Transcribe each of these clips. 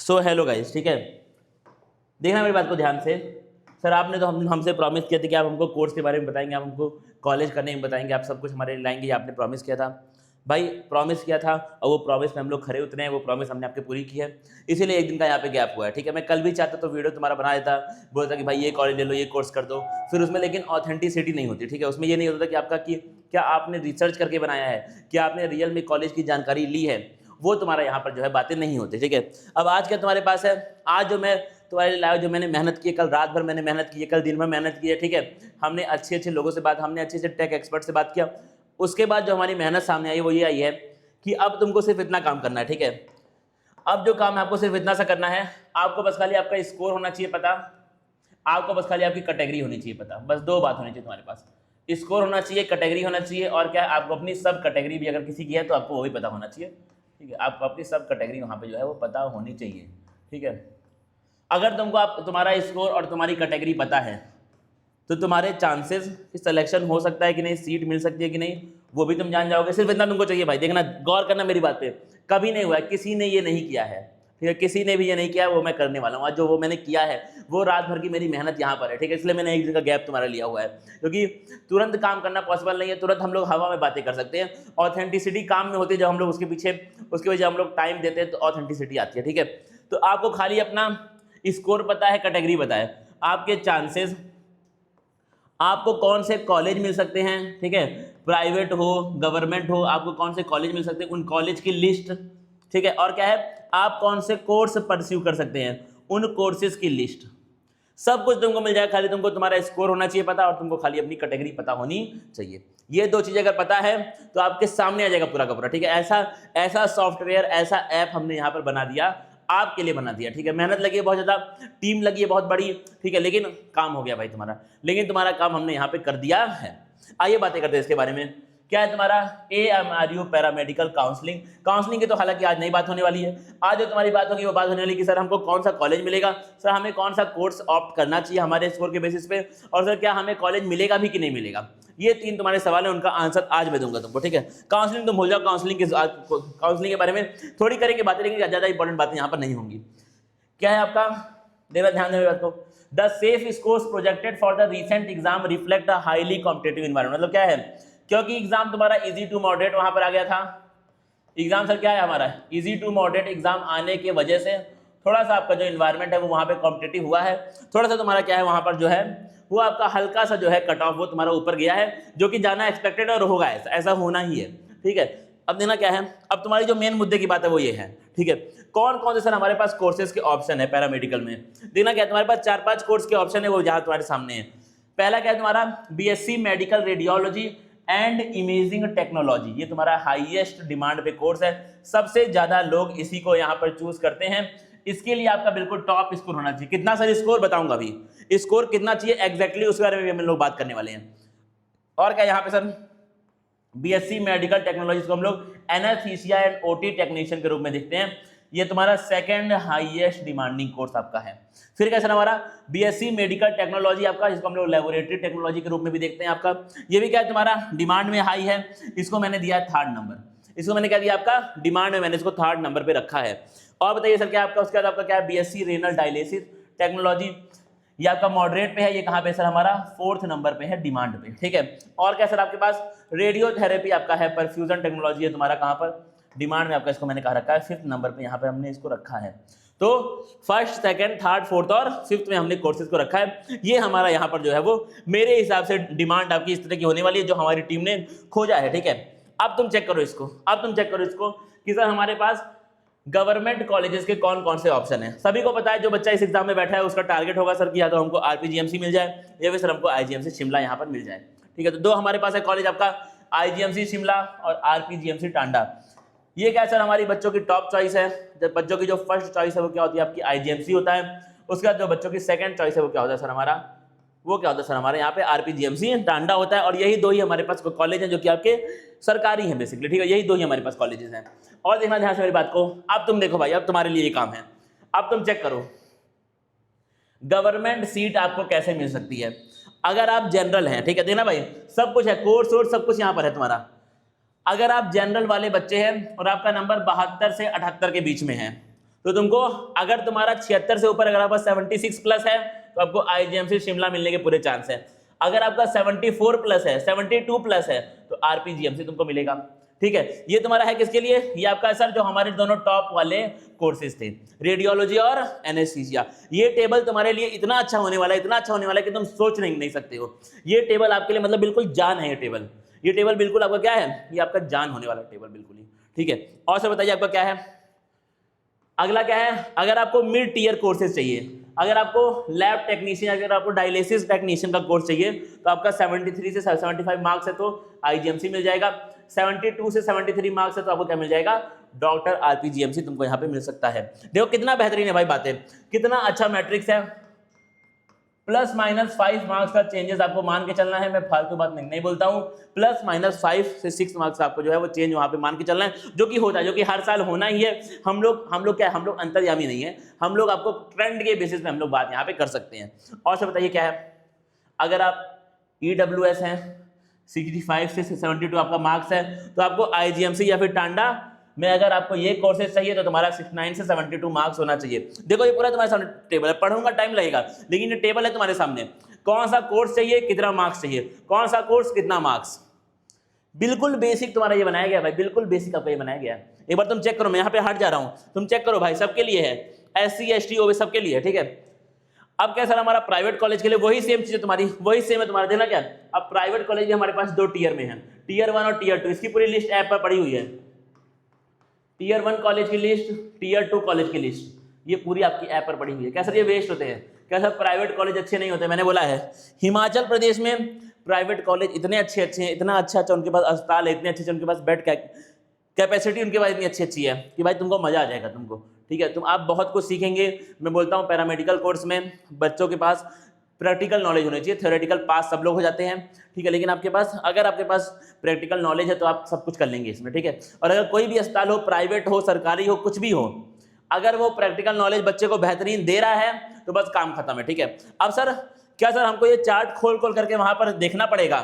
So hello guys, ठीक है, देखना मेरी बात को ध्यान से। सर आपने तो हमसे प्रॉमिस किया था कि आप हमको कोर्स के बारे में बताएंगे, आप हमको कॉलेज करने में बताएंगे, आप सब कुछ हमारे लिए लाएंगे, आपने प्रॉमिस किया था भाई, प्रॉमिस किया था और वो प्रॉमिस में हम लोग खरे उतरे हैं, वो प्रॉमिस हमने आपके पूरी की है, इसीलिए एक दिन का यहाँ पे गैप हुआ है, ठीक है। मैं कल भी चाहता तो वीडियो तुम्हारा बना देता, बोलता कि भाई ये कॉलेज ले लो, ये कोर्स कर दो, फिर उसमें लेकिन ऑथेंटिसिटी नहीं होती, ठीक है। उसमें ये नहीं होता कि आपका कि क्या आपने रिसर्च करके बनाया है, क्या आपने रियल में कॉलेज की जानकारी ली है, वो तुम्हारा यहाँ पर जो है बातें नहीं होती, ठीक है। अब आज क्या तुम्हारे पास है, आज जो मैं तुम्हारे लिए लाया, जो मैंने मेहनत की है, कल रात भर मैंने मेहनत की है, कल दिन भर मेहनत की है, ठीक है। हमने अच्छे अच्छे लोगों से बात, हमने अच्छे अच्छे टेक एक्सपर्ट से बात किया, उसके बाद जो हमारी मेहनत सामने आई वो ये आई है कि अब तुमको सिर्फ इतना काम करना है, ठीक है। अब जो काम है आपको सिर्फ इतना सा करना है, आपको बस खाली आपका स्कोर होना चाहिए पता, आपको बस खाली आपकी कैटेगरी होनी चाहिए पता, बस दो बात होनी चाहिए तुम्हारे पास, स्कोर होना चाहिए, कैटेगरी होना चाहिए, और क्या है, आपको अपनी सब कैटेगरी भी अगर किसी की है तो आपको वो भी पता होना चाहिए, ठीक है। आपको अपनी सब कैटेगरी वहाँ पे जो है वो पता होनी चाहिए, ठीक है। अगर तुमको आप तुम्हारा स्कोर और तुम्हारी कैटेगरी पता है तो तुम्हारे चांसेस सिलेक्शन हो सकता है कि नहीं, सीट मिल सकती है कि नहीं, वो भी तुम जान जाओगे। सिर्फ इतना तुमको चाहिए भाई, देखना, गौर करना मेरी बात पे, कभी नहीं हुआ है, किसी ने ये नहीं किया है, ठीक है, किसी ने भी ये नहीं किया, वो मैं करने वाला हूँ। आज जो वो मैंने किया है वो रात भर की मेरी मेहनत यहाँ पर है, ठीक है, इसलिए मैंने एक दिन का गैप तुम्हारा लिया हुआ है, क्योंकि तुरंत काम करना पॉसिबल नहीं है, तुरंत हम लोग हवा में बातें कर सकते हैं, ऑथेंटिसिटी काम में होती है जब हम लोग उसके पीछे, उसकी वजह हम लोग टाइम देते हैं तो ऑथेंटिसिटी आती है, ठीक है। तो आपको खाली अपना स्कोर पता है, कैटेगरी पता है, आपके चांसेस, आपको कौन से कॉलेज मिल सकते हैं, ठीक है, प्राइवेट हो गवर्नमेंट हो, आपको कौन से कॉलेज मिल सकते हैं, उन कॉलेज की लिस्ट, ठीक है, और क्या है, आप कौन से कोर्स परस्यू कर सकते हैं, उन कोर्सेज की लिस्ट, सब कुछ तुमको मिल जाएगा, खाली तुमको तुम्हारा स्कोर होना चाहिए पता, और तुमको खाली अपनी कैटेगरी पता होनी चाहिए। ये दो चीजें अगर पता है तो आपके सामने आ जाएगा पूरा का पूरा, ठीक है। ऐसा सॉफ्टवेयर, ऐसा ऐप हमने यहाँ पर बना दिया, आपके लिए बना दिया, ठीक है। मेहनत लगी है बहुत ज्यादा, टीम लगी है बहुत बड़ी, ठीक है, लेकिन काम हो गया भाई तुम्हारा, लेकिन तुम्हारा काम हमने यहाँ पे कर दिया है। आइए बातें करते हैं इसके बारे में। क्या है तुम्हारा AMRU पैरामेडिकल काउंसलिंग। काउंसलिंग की तो हालांकि आज नहीं बात होने वाली है, आज जो तुम्हारी बात होगी वो बात होने वाली कि सर हमको कौन सा कॉलेज मिलेगा, सर हमें कौन सा कोर्स ऑप्ट करना चाहिए हमारे स्कोर के बेसिस पे, और सर क्या हमें कॉलेज मिलेगा भी कि नहीं मिलेगा। ये तीन तुम्हारे सवाल है, उनका आंसर आज मैं दूंगा तुमको, ठीक है। काउंसलिंग तुम भूल जाओ, काउंसलिंग के बारे में थोड़ी करेंगे बातें, लेकिन ज्यादा इंपॉर्टेंट बातें यहाँ पर नहीं होंगी। क्या है आपका, देना ध्यान देना बात को, the safe scores projected for the recent exam reflect a highly competitive environment. मतलब क्या है, क्योंकि एग्जाम तुम्हारा इजी टू मॉडरेट वहां पर आ गया था, एग्जाम सर क्या है हमारा इजी टू मॉडरेट एग्जाम आने की वजह से थोड़ा सा आपका जो एनवायरनमेंट है वो वहां पे कॉम्पिटेटिव हुआ है, थोड़ा सा तुम्हारा क्या है वहां पर जो है वो आपका हल्का सा जो है कट ऑफ वो तुम्हारा ऊपर गया है, जो कि जाना एक्सपेक्टेड और होगा, ऐसा होना ही है, ठीक है। अब देना क्या है, अब तुम्हारी जो मेन मुद्दे की बात है वो ये है, ठीक है, कौन कौन से सर हमारे पास कोर्सेज के ऑप्शन है पैरामेडिकल में। देना क्या है, तुम्हारे पास 4-5 कोर्स के ऑप्शन है, वो जहां तुम्हारे सामने है। पहला क्या है तुम्हारा BSc medical radiology and imaging technology, ये तुम्हारा हाईएस्ट डिमांड पे कोर्स है, सबसे ज्यादा लोग इसी को यहाँ पर चूज करते हैं। इसके लिए आपका बिल्कुल टॉप स्कोर होना चाहिए। कितना सर स्कोर बताऊंगा अभी, स्कोर कितना चाहिए एग्जैक्टली उसके बारे में हम लोग बात करने वाले हैं। और क्या यहाँ पे सर BSc मेडिकल टेक्नोलॉजी को हम लोग एनेस्थीसिया एंड OT टेक्नीशियन के रूप में देखते हैं, ये तुम्हारा सेकंड हाईएस्ट डिमांडिंग कोर्स आपका है। फिर कैसा हमारा BSc मेडिकल टेक्नोलॉजी आपका, जिसको हम लोग लेबोरेटरी टेक्नोलॉजी के रूप में भी देखते हैं आपका, ये भी क्या है तुम्हारा डिमांड में हाई है, इसको मैंने दिया है 3rd नंबर, इसको मैंने क्या दिया आपका डिमांड में, मैंने इसको 3rd नंबर पे रखा है। और बताइए सर क्या आपका उसके बाद आपका क्या है BSc रेनल डायलिसिस टेक्नोलॉजी, ये आपका मॉडरेट पे है, ये कहाँ पे सर हमारा 4th नंबर पे है डिमांड पे, ठीक है। और क्या सर आपके पास रेडियोथेरेपी आपका है, परफ्यूजन टेक्नोलॉजी है तुम्हारा कहाँ पर डिमांड में आपका, इसको मैंने कहा रखा है 5th नंबर पे, यहाँ पे हमने इसको रखा है। तो 1st, 2nd, 3rd, 4th और 5th में हमने कोर्सेज को रखा है। ये हमारा यहाँ पर जो है वो मेरे हिसाब से डिमांड आपकी इस तरह की होने वाली है जो हमारी टीम ने खोजा है, ठीक है। अब तुम चेक करो इसको, अब तुम चेक करो इसको कि सर हमारे पास गवर्नमेंट कॉलेजेस के कौन कौन से ऑप्शन है। सभी को पता है जो बच्चा इस एग्जाम में बैठा है उसका टारगेट होगा सर कि या तो हमको RPGMC मिल जाए या फिर सर हमको IGMC शिमला यहाँ पर मिल जाए, ठीक है। तो दो हमारे पास है कॉलेज आपका, IGMC शिमला और RPGMC टांडा। ये क्या सर हमारी बच्चों की टॉप चॉइस है। जब बच्चों की जो फर्स्ट चॉइस है वो क्या होती है आपकी IGMC होता है, उसके बाद जो बच्चों की सेकंड चॉइस है वो क्या होता है सर हमारा, वो क्या होता है सर हमारे यहाँ पे RPGMC टांडा होता है। और यही दो ही हमारे पास कॉलेज हैं जो कि आपके सरकारी हैं बेसिकली, ठीक है, यही दो ही हमारे पास कॉलेजेस हैं। और देखना ध्यान से मेरी बात को, अब तुम देखो भाई, अब तुम्हारे लिए ये काम है, अब तुम चेक करो गवर्नमेंट सीट आपको कैसे मिल सकती है अगर आप जनरल हैं, ठीक है। देखना भाई सब कुछ है, कोर्स वोर्स सब कुछ यहाँ पर है तुम्हारा। अगर आप जनरल वाले बच्चे हैं और आपका नंबर 72 से 78 के बीच में है तो तुमको अगर तुम्हारा 76 से ऊपर अगर आपका 76 प्लस है तो आपको आईजीएमसी शिमला मिलने के पूरे चांस है। अगर आपका 74 प्लस है, 72 प्लस है तो आरपीजीएमसी तुमको मिलेगा। ठीक है, ये तुम्हारा है किसके लिए, ये आपका सर जो हमारे दोनों टॉप वाले कोर्सेज थे, रेडियोलॉजी और एनेस्थीसिया। ये टेबल तुम्हारे लिए इतना अच्छा होने वाला है, इतना अच्छा होने वाला है कि तुम सोच नहीं सकते हो। ये टेबल आपके लिए मतलब बिल्कुल जान है। ये टेबल बिल्कुल आपका क्या है, ये आपका जान होने वाला टेबल बिल्कुल ही। ठीक है, और सर बताइए आपका क्या है, अगला क्या है। अगर आपको मिड टीयर कोर्सेज चाहिए, अगर आपको लैब टेक्नीशियन, अगर आपको डायलिसिस टेक्नीशियन का कोर्स चाहिए तो आपका 73 से 75 मार्क्स है तो आईजीएमसी मिल जाएगा। 72 से 73 मार्क्स है तो आपको क्या मिल जाएगा, डॉक्टर आरपीजीएमसी तुमको यहाँ पे मिल सकता है। देखो कितना बेहतरीन है भाई बातें, कितना अच्छा मैट्रिक्स है। +- 5 मार्क्स का चेंजेस आपको मान के चलना है, मैं फालतू बात नहीं बोलता हूँ। +- 5 से 6 मार्क्स आपको जो है वो चेंज वहाँ पे मान के चलना है, जो कि होता है, जो कि हर साल होना ही है। हम लोग क्या, हम लोग अंतर्यामी नहीं है, हम लोग आपको ट्रेंड के बेसिस पे हम लोग बात यहाँ पे कर सकते हैं। और सब बताइए क्या है, अगर आप EWS हैं 65 से 72 आपका मार्क्स है तो आपको आईजीएमसी या फिर टांडा में अगर आपको ये कोर्सेज चाहिए तो तुम्हारा 69 से 72 मार्क्स होना चाहिए। देखो ये पूरा तुम्हारे सामने टेबल है, पढ़ूंगा टाइम लगेगा लेकिन ये टेबल है तुम्हारे सामने। कौन सा कोर्स चाहिए, कितना मार्क्स चाहिए, कौन सा कोर्स कितना मार्क्स, बिल्कुल बेसिक तुम्हारा ये बनाया गया भाई, बिल्कुल बेसिक आपका ये बनाया गया है। एक बार तुम चेक करो, मैं यहाँ पे हट जा रहा हूँ, तुम चेक करो भाई, सबके लिए है, SC ST OBC सबके लिए है। ठीक है, अब क्या सर हमारा प्राइवेट कॉलेज के लिए वही सेम चीज है तुम्हारी, वही सेम है तुम्हारा। देखना क्या, अब प्राइवेट कॉलेज भी हमारे पास 2 टीयर में है, टीयर 1 और टीयर 2। इसकी पूरी लिस्ट ऐप पर पड़ी हुई है, टीयर 1 कॉलेज की लिस्ट, टीयर 2 कॉलेज की लिस्ट, ये पूरी आपकी ऐप पर पड़ी हुई है। क्या सर ये वेस्ट होते हैं, क्या सर प्राइवेट कॉलेज अच्छे नहीं होते, मैंने बोला है हिमाचल प्रदेश में प्राइवेट कॉलेज इतने अच्छे हैं, इतना अच्छा उनके पास अस्पताल है, इतने अच्छे उनके पास बेड कैपेसिटी उनके पास इतनी अच्छी है कि भाई तुमको मजा आ जाएगा तुमको। ठीक है, तुम आप बहुत कुछ सीखेंगे। मैं बोलता हूँ पैरामेडिकल कोर्स में बच्चों के पास प्रैक्टिकल नॉलेज होनी चाहिए, थ्योरेटिकल पास सब लोग हो जाते हैं। ठीक है, लेकिन आपके पास अगर आपके पास प्रैक्टिकल नॉलेज है तो आप सब कुछ कर लेंगे इसमें। ठीक है, और अगर कोई भी अस्पताल हो, प्राइवेट हो, सरकारी हो, कुछ भी हो, अगर वो प्रैक्टिकल नॉलेज बच्चे को बेहतरीन दे रहा है तो बस काम खत्म है। ठीक है, अब सर क्या सर हमको ये चार्ट खोल करके वहां पर देखना पड़ेगा,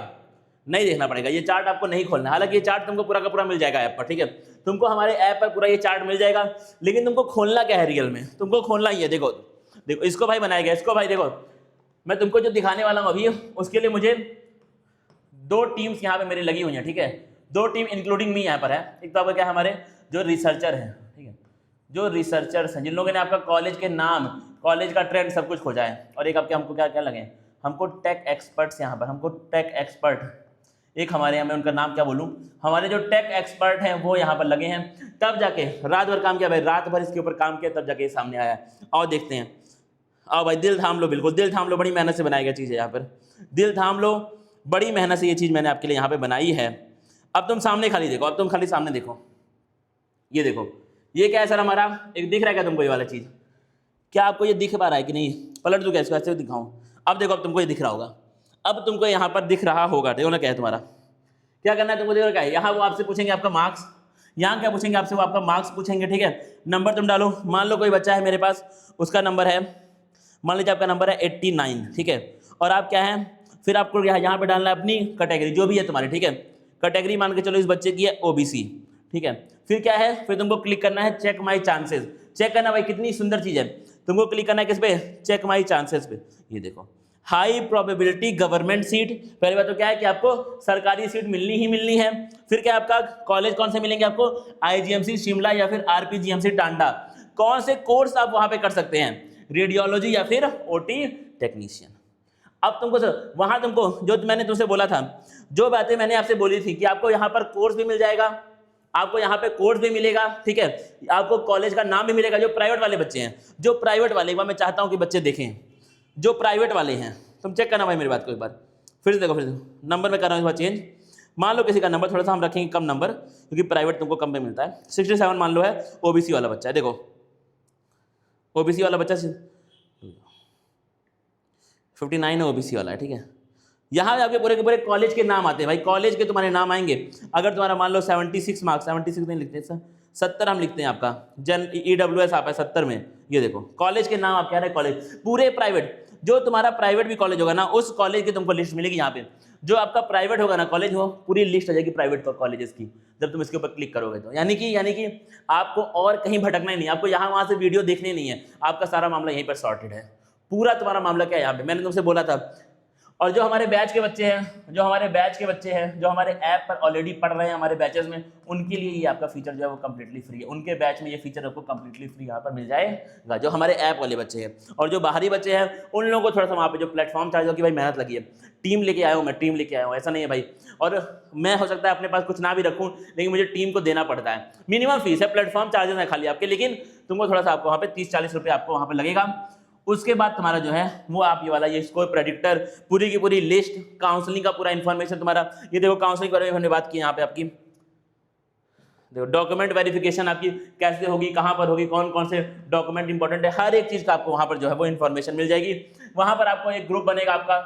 नहीं देखना पड़ेगा, ये चार्ट आपको नहीं खोलना। हालांकि ये चार्ट तुमको पूरा का पूरा मिल जाएगा ऐप पर। ठीक है, तुमको हमारे ऐप पर पूरा ये चार्ट मिल जाएगा, लेकिन तुमको खोलना क्या है, रियल में तुमको खोलना ही है। देखो इसको भाई बनाया गया, इसको भाई देखो, मैं तुमको जो दिखाने वाला हूं अभी, उसके लिए मुझे 2 टीम्स यहाँ पे मेरी लगी हुई हैं। ठीक है, 2 टीम इंक्लूडिंग मी यहाँ पर है। एक तो आपका क्या, हमारे जो रिसर्चर हैं, ठीक है, जो रिसर्चर्स हैं, जिन लोगों ने आपका कॉलेज के नाम, कॉलेज का ट्रेंड सब कुछ खोजा है, और एक आपके हमको क्या क्या लगे, हमको टेक एक्सपर्ट्स यहाँ पर, हमको टेक एक्सपर्ट, एक हमारे यहाँ में उनका नाम क्या बोलूँ, हमारे जो टेक एक्सपर्ट हैं वो यहाँ पर लगे हैं। तब जाके रात भर काम किया भाई, रात भर इसके ऊपर काम किया, तब जाके सामने आया। और देखते हैं, आओ भाई दिल थाम लो, बिल्कुल दिल थाम लो, बड़ी मेहनत से बनाई गई चीज़ है यहाँ पर, दिल थाम लो, बड़ी मेहनत से ये चीज़ मैंने आपके लिए यहाँ पे बनाई है। अब तुम सामने खाली देखो, अब तुम खाली सामने देखो, ये देखो ये क्या है सर हमारा, एक दिख रहा है क्या तुमको ये वाला चीज़, क्या आपको ये दिख पा रहा है कि नहीं, पलट दूँ क्या इसको, ऐसे दिखाऊँ, अब देखो अब तुमको ये दिख रहा होगा, अब तुमको यहाँ पर दिख रहा होगा। देखो ना क्या है तुम्हारा, क्या करना है तुमको, देखो क्या है, यहाँ वो आपसे पूछेंगे आपका मार्क्स, यहाँ क्या पूछेंगे आपसे, वो आपका मार्क्स पूछेंगे। ठीक है, नंबर तुम डालो, मान लो कोई बच्चा है मेरे पास, उसका नंबर है, मान लीजिए आपका नंबर है 89। ठीक है, और आप क्या है, फिर आपको यहाँ पे डालना है अपनी कैटेगरी जो भी है तुम्हारी। ठीक है, कैटेगरी मान के चलो इस बच्चे की है OBC। ठीक है, फिर क्या है, फिर तुमको क्लिक करना है चेक माई चांसेस, चेक करना भाई कितनी सुंदर चीज़ है, तुमको क्लिक करना है किस पे, चेक माई चांसेस पे। ये देखो हाई प्रोबेबिलिटी गवर्नमेंट सीट, पहली बात तो क्या है कि आपको सरकारी सीट मिलनी ही मिलनी है। फिर क्या आपका कॉलेज कौन से मिलेंगे आपको, IGMC शिमला या फिर RPGMC टांडा। कौन से कोर्स आप वहां पे कर सकते हैं, रेडियोलॉजी या फिर OT टेक्नीशियन। अब तुमको सर वहां तुमको जो मैंने तुमसे बोला था, जो बातें मैंने आपसे बोली थी कि आपको यहाँ पर कोर्स भी मिल जाएगा, आपको यहाँ पे कोर्स भी मिलेगा। ठीक है, आपको कॉलेज का नाम भी मिलेगा। जो प्राइवेट वाले बच्चे हैं, जो प्राइवेट वाले, एक बार मैं चाहता हूँ कि बच्चे देखें, जो प्राइवेट वाले हैं, तुम चेक करना भाई मेरी बात को एक बार, फिर से देखो, फिर देखो नंबर में कर रहा हूँ इस बार चेंज। मान लो किसी का नंबर थोड़ा सा हम रखेंगे कम नंबर, क्योंकि प्राइवेट तुमको कम पे मिलता है। 67 मान लो है, OBC वाला बच्चा है, देखो OBC वाला बच्चा 59 है, OBC वाला है। ठीक है, यहाँ पे आपके पूरे के पूरे कॉलेज के नाम आते हैं भाई, कॉलेज के तुम्हारे नाम आएंगे। अगर तुम्हारा मान लो 76 मार्क्स, 76 नहीं लिखते सर, 70 हम लिखते हैं आपका, EWS आप है 70 में, ये देखो कॉलेज के नाम आप कह रहे हैं, कॉलेज पूरे प्राइवेट, जो तुम्हारा प्राइवेट भी कॉलेज होगा ना, उस कॉलेज की तुमको लिस्ट मिलेगी यहाँ पे। जो आपका प्राइवेट होगा ना कॉलेज, वो पूरी लिस्ट आ जाएगी प्राइवेट कॉलेजेस की जब तुम इसके ऊपर क्लिक करोगे तो। यानी कि आपको और कहीं भटकना ही नहीं, आपको यहाँ वहाँ से वीडियो देखनी नहीं है, आपका सारा मामला यहीं पर सॉर्टेड है। पूरा तुम्हारा मामला क्या है यहाँ पे, मैंने तुमसे बोला था। और जो हमारे बैच के बच्चे हैं, जो हमारे ऐप पर ऑलरेडी पढ़ रहे हैं हमारे बैचेस में, उनके लिए ये आपका फीचर जो है वो कम्प्लीटली फ्री है। उनके बैच में ये फीचर आपको कम्प्लीटली फ्री यहाँ पर मिल जाएगा, जो हमारे ऐप वाले बच्चे हैं। और जो बाहरी बच्चे हैं उन लोगों को थोड़ा सा वहाँ पे जो प्लेटफॉर्म चार्ज हो कि भाई मेहनत लगी है, टीम लेके आया हूँ मैं, टीम लेके आया हूँ, ऐसा नहीं है भाई। और मैं हो सकता है अपने पास कुछ ना भी रखूँ, लेकिन मुझे टीम को देना पड़ता है। मिनिमम फीस है, प्लेटफॉर्म चार्जेस है खाली आपके, लेकिन तुमको थोड़ा सा आपको वहाँ पे 30-40 रुपये आपको वहाँ पे लगेगा। उसके बाद तुम्हारा जो है वो आप ये वाला ये स्कोर प्रेडिक्टर, पूरी की पूरी लिस्ट, काउंसलिंग का पूरा इन्फॉर्मेशन तुम्हारा, ये देखो काउंसलिंग के बारे में हमने बात की यहाँ पे आपकी। देखो डॉक्यूमेंट वेरिफिकेशन आपकी कैसे होगी, कहाँ पर होगी, कौन कौन से डॉक्यूमेंट इंपॉर्टेंट है, हर एक चीज़ का आपको वहाँ पर जो है वो इन्फॉर्मेशन मिल जाएगी। वहाँ पर आपको एक ग्रुप बनेगा आपका,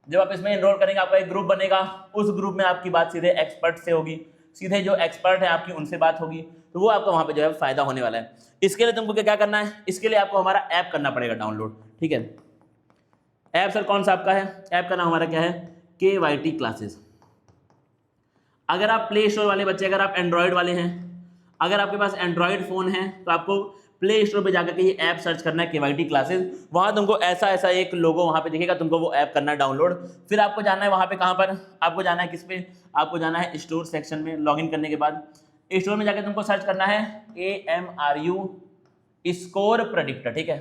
जब आप इसमें एनरोल करेंगे आपका एक ग्रुप बनेगा। उस ग्रुप में आपकी बात सीधे एक्सपर्ट से होगी, सीधे जो एक्सपर्ट है आपकी उनसे बात होगी, तो वो आपको वहाँ पे जो है फायदा होने वाला है। इसके लिए तुमको क्या करना है, इसके लिए आपको हमारा ऐप करना पड़ेगा डाउनलोड, ठीक है। ऐप सर कौन सा आपका है, ऐप का नाम हमारा क्या है, KYT क्लासेस। अगर आप प्ले स्टोर वाले बच्चे, अगर आप एंड्रॉयड वाले हैं, अगर आपके पास एंड्रॉयड फ़ोन है तो आपको प्ले स्टोर पे जाकर के ये ऐप सर्च करना है KYT क्लासेस। वहाँ तुमको ऐसा एक लोगो वहाँ पे दिखेगा, तुमको वो ऐप करना है डाउनलोड। फिर आपको जाना है वहाँ पे, कहाँ पर आपको जाना है, किस पे आपको जाना है, स्टोर सेक्शन में। लॉगिन करने के बाद स्टोर में जाकर तुमको सर्च करना है AMRU स्कोर प्रेडिक्टर, ठीक है।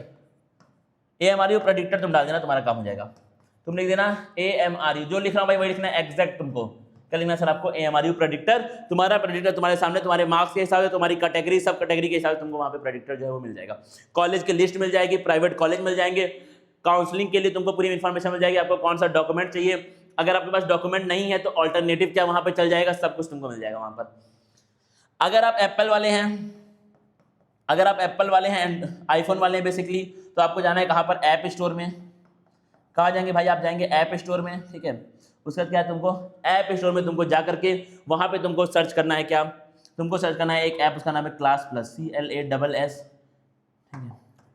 AMRU प्रेडिक्टर तुम डाल देना, तुम्हारा काम हो जाएगा। तुम लिख देना AMRU, जो लिख रहा हूँ भाई वही लिखना है एग्जैक्ट तुमको। क्या लिखना सर आपको, AMRU प्रेडिक्टर। तुम्हारा प्रेडिक्टर तुम्हारे सामने, तुम्हारे मार्क्स के हिसाब से, तुम्हारी कैटेगरी, सब कैटेगरी के हिसाब से तुमको वहाँ पे प्रेडिक्टर जो है वो मिल जाएगा। कॉलेज की लिस्ट मिल जाएगी, प्राइवेट कॉलेज मिल जाएंगे, काउंसलिंग के लिए तुमको पूरी इन्फॉर्मेशन मिल जाएगी, आपको कौन सा डॉक्यूमेंट चाहिए। अगर आपके पास डॉक्यूमेंट नहीं है तो ऑल्टरनेटिव क्या वहाँ पर चल जाएगा, सब कुछ तुमको मिल जाएगा वहाँ पर। अगर आप एप्पल वाले हैं, आईफोन वाले हैं बेसिकली, तो आपको जाना है कहाँ पर, ऐप स्टोर में। कहाँ जाएंगे भाई, आप जाएंगे ऐप स्टोर में, ठीक है। उसके बाद क्या है, तुमको ऐप स्टोर में तुमको जा करके वहाँ पे तुमको सर्च करना है, क्या तुमको सर्च करना है, एक ऐप, उसका नाम है क्लास प्लस,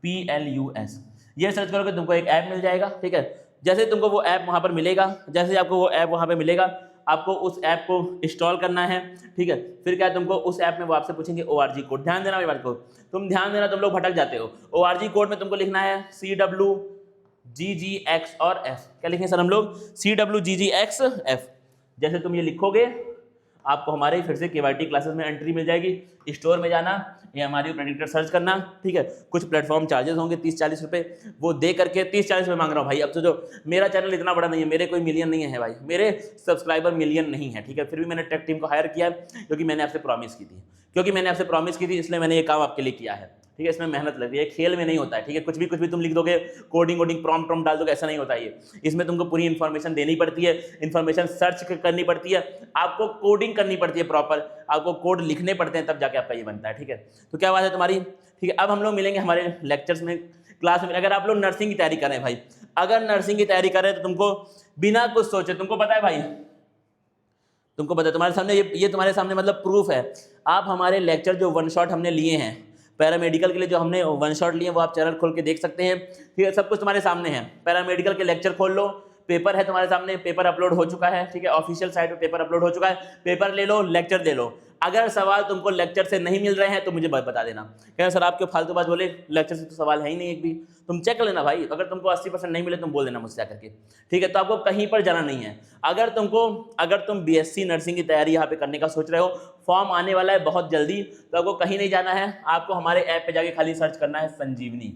CLASSPLUS। ये सर्च करोगे तुमको एक ऐप मिल जाएगा, ठीक है। जैसे तुमको वो ऐप वहाँ पर मिलेगा, जैसे आपको वो ऐप वहाँ पर मिलेगा, आपको उस ऐप को इंस्टॉल करना है, ठीक है। फिर क्या है, तुमको उस ऐप में वो आपसे पूछेंगे ORG कोड। ध्यान देना मेरी बात को, तुम ध्यान देना, तुम लोग भटक जाते हो। ORG कोड में तुमको लिखना है CWGGX और F। क्या लिखेंगे सर हम लोग, CWGGX F। जैसे तुम ये लिखोगे आपको हमारे फिर से KYT क्लासेस में एंट्री मिल जाएगी। स्टोर में जाना, AMRU प्रेडिक्टर सर्च करना, ठीक है। कुछ प्लेटफॉर्म चार्जेस होंगे 30-40 रुपये, वो दे करके 30-40 रुपये मांग रहा हूँ भाई। अब तो जो मेरा चैनल इतना बड़ा नहीं है, मेरे कोई मिलियन नहीं है भाई, मेरे सब्सक्राइबर मिलियन नहीं है, ठीक है। फिर भी मैंने टेक टीम को हायर किया क्योंकि मैंने आपसे प्रॉमिस की थी, इसलिए मैंने ये काम आपके लिए किया है, ठीक है। इसमें मेहनत लग रही है, खेल में नहीं होता है, ठीक है। कुछ भी तुम लिख दोगे, कोडिंग प्रॉम्प्ट डाल दोगे, ऐसा नहीं होता ये। इसमें तुमको पूरी इन्फॉर्मेशन देनी पड़ती है, इन्फॉर्मेशन सर्च करनी पड़ती है, आपको कोडिंग करनी पड़ती है प्रॉपर, आपको कोड लिखने पड़ते हैं, तब जाके आपका ये बनता है, ठीक है। तो क्या बात है तुम्हारी, ठीक है। अब हम लोग मिलेंगे हमारे लेक्चर्स में, क्लास में। अगर आप लोग नर्सिंग की तैयारी कर रहे हैं भाई, अगर नर्सिंग की तैयारी कर रहे हैं तो तुमको बिना कुछ सोचे, तुमको पता है भाई, तुमको पता है तुम्हारे सामने ये तुम्हारे सामने मतलब प्रूफ है। आप हमारे लेक्चर जो वन शॉट हमने लिए हैं पैरामेडिकल के लिए, जो हमने वन शॉट लिए वो आप चैनल खोल के देख सकते हैं, ठीक है। सब कुछ तुम्हारे सामने है। पैरामेडिकल के लेक्चर खोल लो, पेपर है तुम्हारे सामने, पेपर अपलोड हो चुका है, ठीक है। ऑफिशियल साइट पे पेपर अपलोड हो चुका है, पेपर ले लो, लेक्चर दे लो। अगर सवाल तुमको लेक्चर से नहीं मिल रहे हैं तो मुझे बता देना, क्या सर आपके फालतू बात बोले, लेक्चर से तो सवाल है ही नहीं एक भी। तुम चेक कर लेना भाई, अगर तुमको 80% नहीं मिले तुम बोल देना मुझसे आकर के, ठीक है। तो आपको कहीं पर जाना नहीं है। अगर तुम BSc नर्सिंग की तैयारी यहाँ पे करने का सोच रहे हो, फॉर्म आने वाला है बहुत जल्दी, तो आपको कहीं नहीं जाना है, आपको हमारे ऐप पे जाके खाली सर्च करना है संजीवनी।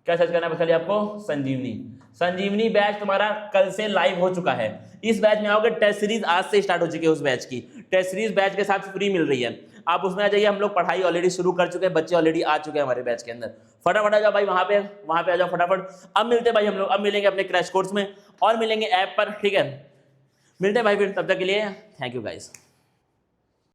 क्या सर्च करना है खाली आपको, संजीवनी बैच तुम्हारा कल से लाइव हो चुका है। इस बैच में आओगे, टेस्ट सीरीज आज से स्टार्ट हो चुकी है, उस बैच की टेस्ट सीरीज बैच के साथ फ्री मिल रही है, आप उसमें आ जाइए। हम लोग पढ़ाई ऑलरेडी शुरू कर चुके हैं, बच्चे ऑलरेडी आ चुके हैं हमारे बैच के अंदर। फटाफट आ जाओ भाई, वहाँ पे आ जाओ फटाफट। अब मिलते हैं भाई हम लोग, अब मिलेंगे अपने क्रैश कोर्स में और मिलेंगे ऐप पर, ठीक है। मिलते हैं भाई फिर, तब तक के लिए थैंक यू गाइस।